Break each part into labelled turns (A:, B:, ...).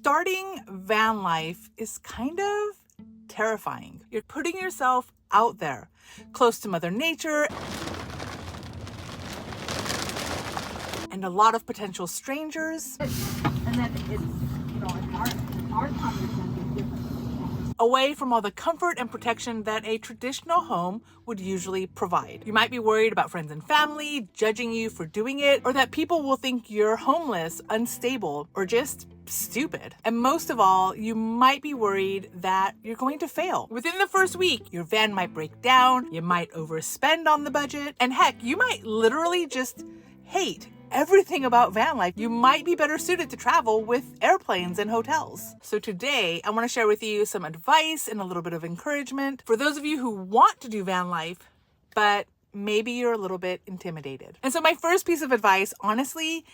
A: starting van life is kind of terrifying. You're putting yourself out there, close to Mother Nature, and a lot of potential strangers.
B: And then it's, our conversation is different.
A: Away from all the comfort and protection that a traditional home would usually provide. You might be worried about friends and family judging you for doing it, or that people will think you're homeless, unstable, or just stupid. And most of all, you might be worried that you're going to fail. Within the first week, your van might break down, you might overspend on the budget, and heck, you might literally just hate everything about van life. You might be better suited to travel with airplanes and hotels. So today, I want to share with you some advice and a little bit of encouragement for those of you who want to do van life, but maybe you're a little bit intimidated. And so my first piece of advice, honestly,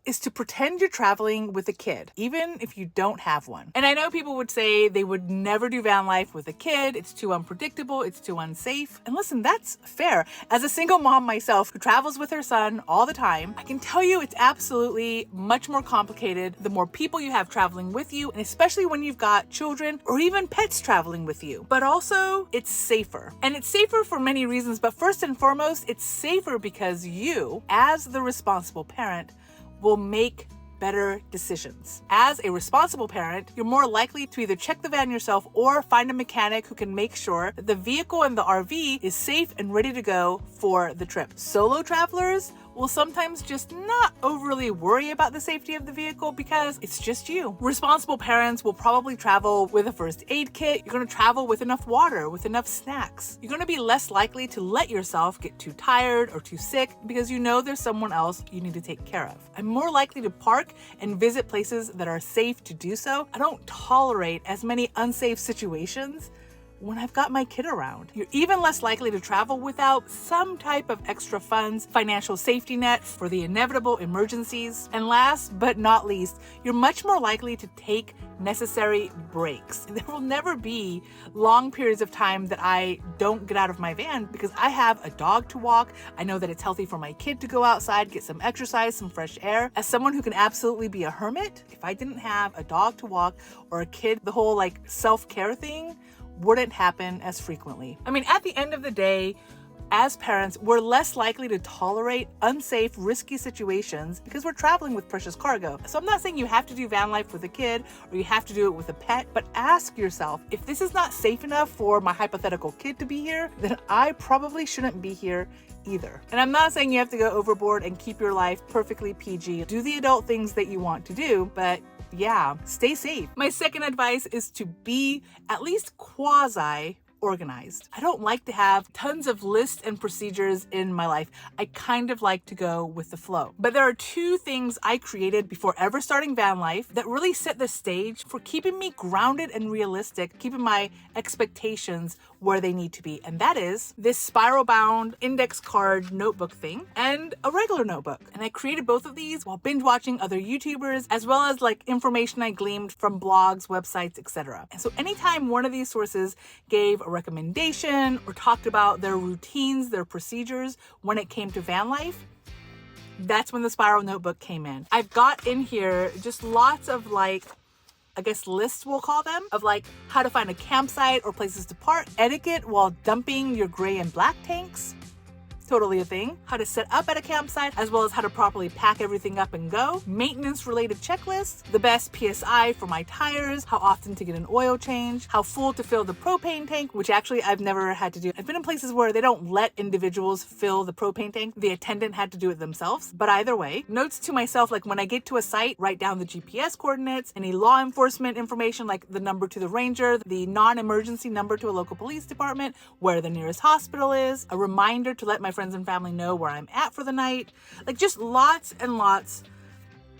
A: is to pretend you're traveling with a kid, even if you don't have one. And I know people would say they would never do van life with a kid. It's too unpredictable. It's too unsafe. And listen, that's fair. As a single mom myself who travels with her son all the time, I can tell you it's absolutely much more complicated the more people you have traveling with you, and especially when you've got children or even pets traveling with you. But also, it's safer. And it's safer for many reasons, but first and foremost, it's safer because you, as the responsible parent, will make better decisions. As a responsible parent, you're more likely to either check the van yourself or find a mechanic who can make sure that the vehicle and the RV is safe and ready to go for the trip. Solo travelers will sometimes just not overly worry about the safety of the vehicle because it's just you. Responsible parents will probably travel with a first aid kit. You're going to travel with enough water, with enough snacks. You're going to be less likely to let yourself get too tired or too sick because you know there's someone else you need to take care of. I'm more likely to park and visit places that are safe to do so. I don't tolerate as many unsafe situations when I've got my kid around. You're even less likely to travel without some type of extra funds, financial safety net for the inevitable emergencies. And last but not least, you're much more likely to take necessary breaks. There will never be long periods of time that I don't get out of my van because I have a dog to walk. I know that it's healthy for my kid to go outside, get some exercise, some fresh air. As someone who can absolutely be a hermit, if I didn't have a dog to walk or a kid, the whole self-care thing wouldn't happen as frequently. I mean, at the end of the day, as parents, we're less likely to tolerate unsafe, risky situations because we're traveling with precious cargo. So I'm not saying you have to do van life with a kid or you have to do it with a pet, but ask yourself, if this is not safe enough for my hypothetical kid to be here, then I probably shouldn't be here either. And I'm not saying you have to go overboard and keep your life perfectly PG. Do the adult things that you want to do, but yeah, stay safe. My second advice is to be at least quasi organized. I don't like to have tons of lists and procedures in my life. I kind of like to go with the flow. But there are two things I created before ever starting van life that really set the stage for keeping me grounded and realistic, keeping my expectations where they need to be. And that is this spiral bound index card notebook thing and a regular notebook. And I created both of these while binge watching other YouTubers, as well as information I gleaned from blogs, websites, etc. And so anytime one of these sources gave a recommendation or talked about their routines, their procedures when it came to van life, that's when the spiral notebook came in. I've got in here just lots of lists, we'll call them, of how to find a campsite or places to park, etiquette while dumping your gray and black tanks, totally a thing, how to set up at a campsite, as well as how to properly pack everything up and go, maintenance related checklists, the best PSI for my tires, how often to get an oil change, how full to fill the propane tank, which actually I've never had to do. I've been in places where they don't let individuals fill the propane tank. The attendant had to do it themselves. But either way, notes to myself, when I get to a site, write down the GPS coordinates, any law enforcement information like the number to the ranger, the non-emergency number to a local police department, where the nearest hospital is, a reminder to let my friends and family know where I'm at for the night. Just lots and lots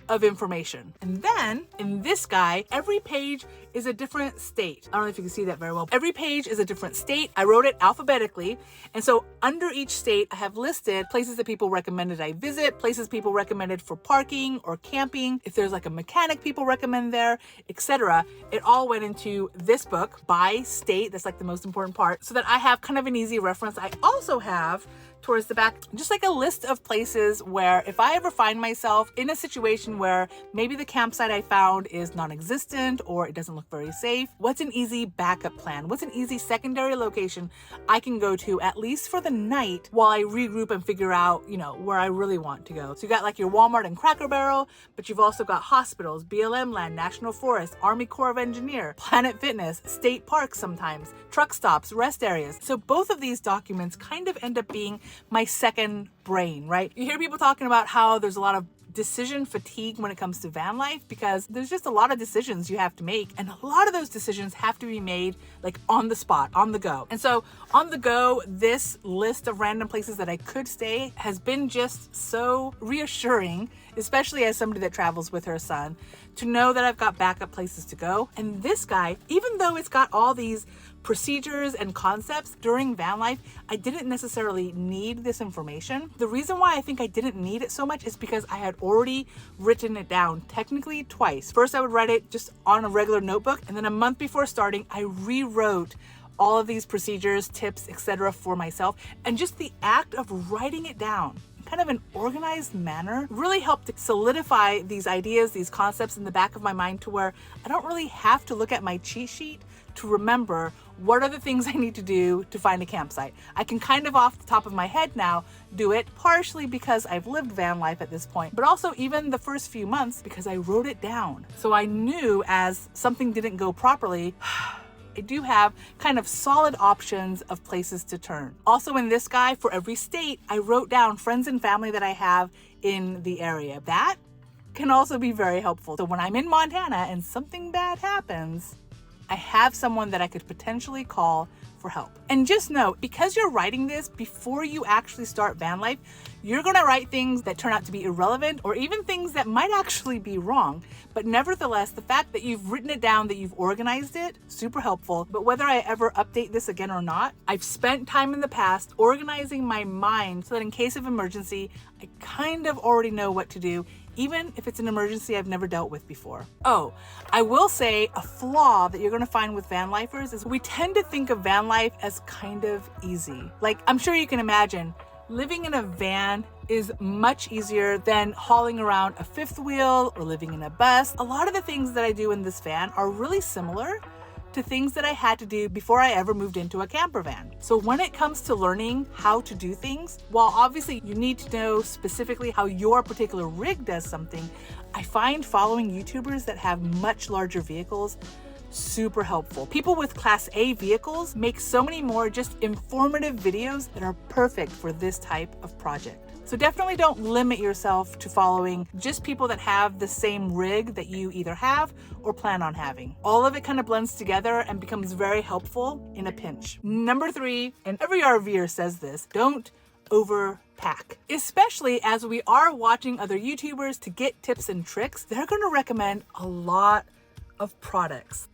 A: of information. And then in this guy, every page is a different state. I don't know if you can see that very well. Every page is a different state. I wrote it alphabetically. And so under each state, I have listed places that people recommended I visit, places people recommended for parking or camping, if there's a mechanic people recommend there, etc. It all went into this book by state. That's the most important part, so that I have kind of an easy reference. I also have towards the back, just like a list of places where if I ever find myself in a situation where maybe the campsite I found is non-existent or it doesn't look very safe, what's an easy backup plan? What's an easy secondary location I can go to at least for the night while I regroup and figure out, where I really want to go. So you got like your Walmart and Cracker Barrel, but you've also got hospitals, BLM land, National Forest, Army Corps of Engineer, Planet Fitness, state parks sometimes, truck stops, rest areas. So both of these documents kind of end up being my second brain, right? You hear people talking about how there's a lot of decision fatigue when it comes to van life because there's just a lot of decisions you have to make, and a lot of those decisions have to be made like on the spot, on the go. And so on the go, this list of random places that I could stay has been just so reassuring, especially as somebody that travels with her son, to know that I've got backup places to go. And this guy, even though it's got all these procedures and concepts during van life, I didn't necessarily need this information. The reason why I think I didn't need it so much is because I had already written it down technically twice. First, I would write it just on a regular notebook, and then a month before starting, I rewrote all of these procedures, tips, etc. for myself. And just the act of writing it down kind of an organized manner really helped to solidify these ideas, these concepts in the back of my mind to where I don't really have to look at my cheat sheet to remember what are the things I need to do to find a campsite. I can kind of off the top of my head now do it, partially because I've lived van life at this point, but also even the first few months because I wrote it down. So I knew as something didn't go properly, I do have kind of solid options of places to turn. Also in this guy, for every state, I wrote down friends and family that I have in the area. That can also be very helpful. So when I'm in Montana and something bad happens, I have someone that I could potentially call for help. And just know, because you're writing this before you actually start van life, you're gonna write things that turn out to be irrelevant or even things that might actually be wrong. But nevertheless, the fact that you've written it down, that you've organized it, super helpful. But whether I ever update this again or not, I've spent time in the past organizing my mind so that in case of emergency, I kind of already know what to do, even if it's an emergency I've never dealt with before. Oh, I will say a flaw that you're gonna find with van lifers is we tend to think of van life as kind of easy. Like, I'm sure you can imagine, living in a van is much easier than hauling around a fifth wheel or living in a bus. A lot of the things that I do in this van are really similar to things that I had to do before I ever moved into a camper van. So when it comes to learning how to do things, while obviously you need to know specifically how your particular rig does something, I find following YouTubers that have much larger vehicles super helpful. People with Class A vehicles make so many more just informative videos that are perfect for this type of project. So definitely don't limit yourself to following just people that have the same rig that you either have or plan on having. All of it kind of blends together and becomes very helpful in a pinch. Number 3, and every RVer says this, don't overpack. Especially as we are watching other YouTubers to get tips and tricks, they're going to recommend a lot of products.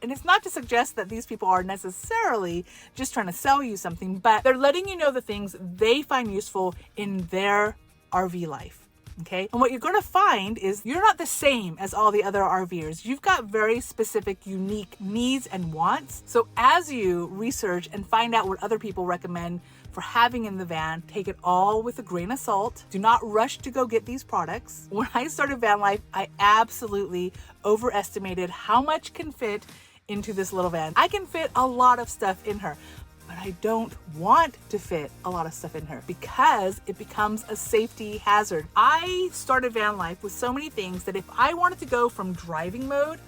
A: And it's not to suggest that these people are necessarily just trying to sell you something, but they're letting you know the things they find useful in their RV life. Okay. And what you're going to find is you're not the same as all the other RVers. You've got very specific, unique needs and wants. So as you research and find out what other people recommend for having in the van, take it all with a grain of salt. Do not rush to go get these products. When I started van life, I absolutely overestimated how much can fit into this little van. I can fit a lot of stuff in her, but I don't want to fit a lot of stuff in her because it becomes a safety hazard. I started van life with so many things that if I wanted to go from driving mode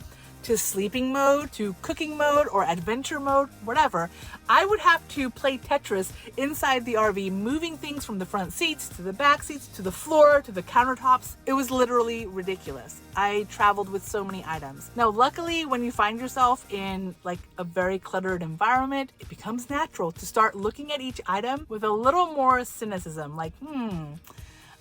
A: to sleeping mode, to cooking mode, or adventure mode, whatever, I would have to play Tetris inside the RV, moving things from the front seats to the back seats, to the floor, to the countertops. It was literally ridiculous. I traveled with so many items. Now, luckily, when you find yourself in like a very cluttered environment, it becomes natural to start looking at each item with a little more cynicism, like,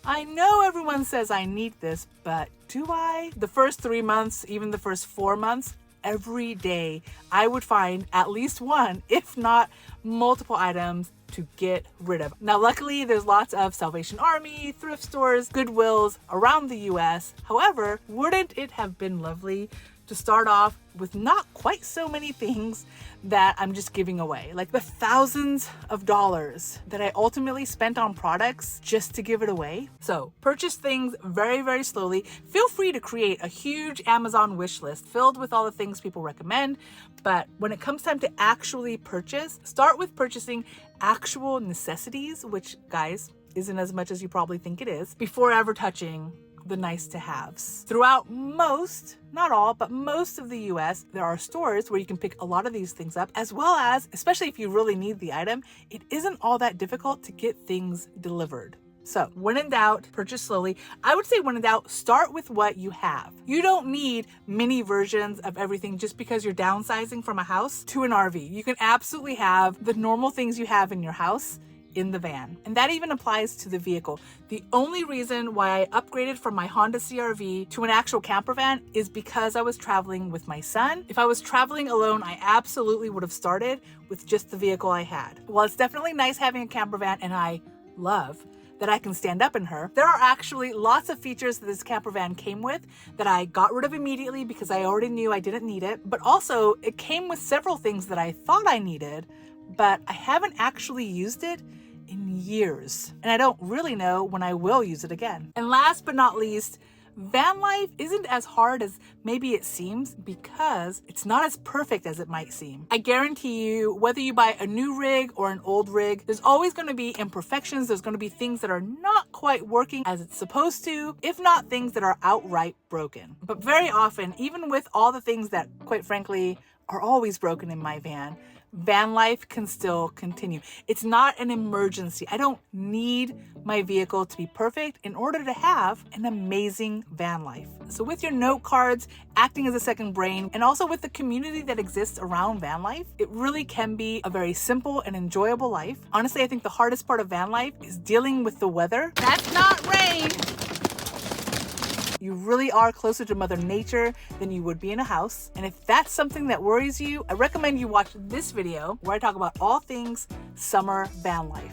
A: I know everyone says I need this, but do I? The first 3 months, even the first 4 months, every day I would find at least one, if not multiple items to get rid of. Now, luckily, there's lots of Salvation Army, thrift stores, Goodwills around the US. However, wouldn't it have been lovely to start off with not quite so many things that I'm just giving away. Like the thousands of dollars that I ultimately spent on products just to give it away. So purchase things very, very slowly. Feel free to create a huge Amazon wish list filled with all the things people recommend. But when it comes time to actually purchase, start with purchasing actual necessities, which, guys, isn't as much as you probably think it is, before ever touching the nice to haves. Throughout most, not all, but most of the US, there are stores where you can pick a lot of these things up, as well as, especially if you really need the item, it isn't all that difficult to get things delivered. So when in doubt, purchase slowly. I would say when in doubt, start with what you have. You don't need mini versions of everything just because you're downsizing from a house to an RV. You can absolutely have the normal things you have in your house in the van. And that even applies to the vehicle. The only reason why I upgraded from my Honda CR-V to an actual camper van is because I was traveling with my son. If I was traveling alone, I absolutely would have started with just the vehicle I had. While it's definitely nice having a camper van, and I love that I can stand up in her, there are actually lots of features that this camper van came with that I got rid of immediately because I already knew I didn't need it. But also it came with several things that I thought I needed, but I haven't actually used it in years. And I don't really know when I will use it again. And last but not least, van life isn't as hard as maybe it seems because it's not as perfect as it might seem. I guarantee you, whether you buy a new rig or an old rig, there's always going to be imperfections. There's going to be things that are not quite working as it's supposed to, if not things that are outright broken. But very often, even with all the things that, quite frankly, are always broken in my van life can still continue. It's not an emergency. I don't need my vehicle to be perfect in order to have an amazing van life. So with your note cards acting as a second brain, and also with the community that exists around van life, it really can be a very simple and enjoyable life. Honestly, I think the hardest part of van life is dealing with the weather. That's not rain. You really are closer to Mother Nature than you would be in a house. And if that's something that worries you, I recommend you watch this video where I talk about all things summer van life.